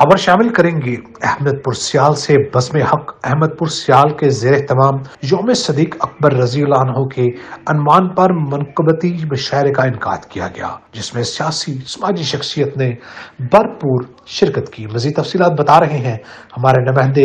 خبر شامل کریں گے احمد پور سیال سے بزم حق احمد پور سیال کے زیر اہتمام یوم صدیق اکبر رضی اللہ عنہ کے عنوان پر منقبتی مشاعرے کا انعقاد کیا گیا، جس میں سیاسی سماجی شخصیت نے بھرپور شرکت کی۔ مزید تفصیلات بتا رہے ہیں ہمارے نمائندے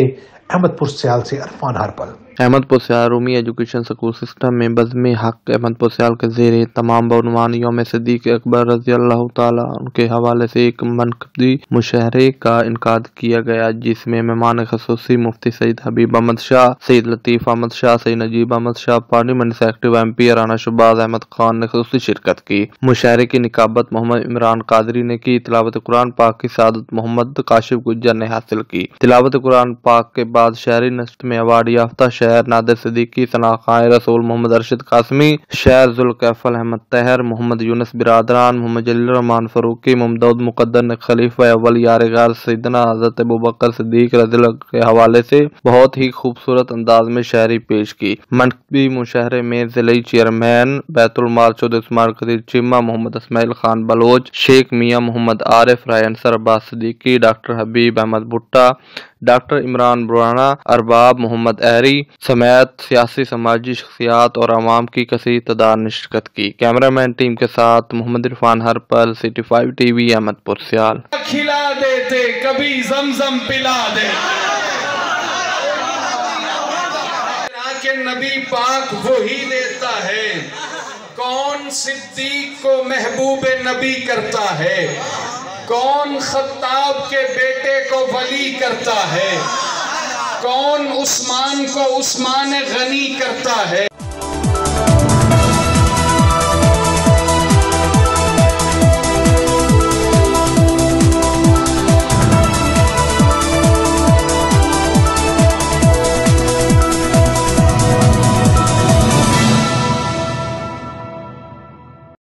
احمد پور سیال سے عرفان ہرپل۔ احمد پور سیال رومی ایجوکیشن سکول سسٹم میں بزم حق احمد پور سیال کے زیر تمام بعنوان یوم صدیق اکبر رضی اللہ تعالیٰ عنہ کے حوالے سے ایک منقبتی مشاعرے کا انعقاد کیا گیا، جس میں مہمان خصوصی Mufti Syed Habib Ahmad Shah, Syed Latif Ahmad Shah, Syed Najib Ahmad Shah, parliament secretary M P Rana Shahbaz Ahmad Khan نے خصوصی شرکت کی۔ مشاعرے کی نقابت محمد عمران قادری نے کی۔ تلاوت قرآن پاک کی سعادت محمد کاشف گجر نے حاصل کی۔ تلاوت قرآن پاک کے بعد شہری نشست میں ایوارڈ یافتہ شہر نادر صدیقی، ثناء خان رسول محمد ارشد قاسمی، شہر ذوالکفل احمد طاہر، محمد یونس برادران، محمد جلیل الرحمان فاروقی، محمد مقدر نے خلیفہ اول یار غار سیدنا حضرت ابوبکر صدیق رضی اللہ عنہ کے حوالے سے بہت ہی خوبصورت انداز میں شاعری پیش کی۔ منقبتی مشاعرے میں ضلعی چیئرمین بیت المال چودھری عثمان قدیر چیمہ، محمد اسماعیل خان بلوچ، شیخ میاں محمد عارف، رائے انصر عباس صدیقی، ڈاکٹر حبیب احمد بھٹا، ڈاکٹر عمران برانا، ارباب محمد ایری سمیت سیاسی سماجی شخصیات اور عوام کی کثیر تعداد نے شرکت کی۔ کیمرہ مین ٹیم کے ساتھ Muhammad Irfan Harpal, city 5 T V, Ahmadpur Sial. کھلا دیتے کبھی زمزم پلا دے کہ نبی پاک وہی دیتا ہے، کون صدیق کو محبوب نبی کرتا ہے، کون خطاب کے بیٹے کو ولی کرتا ہے، کون عثمان کو عثمان غنی کرتا ہے۔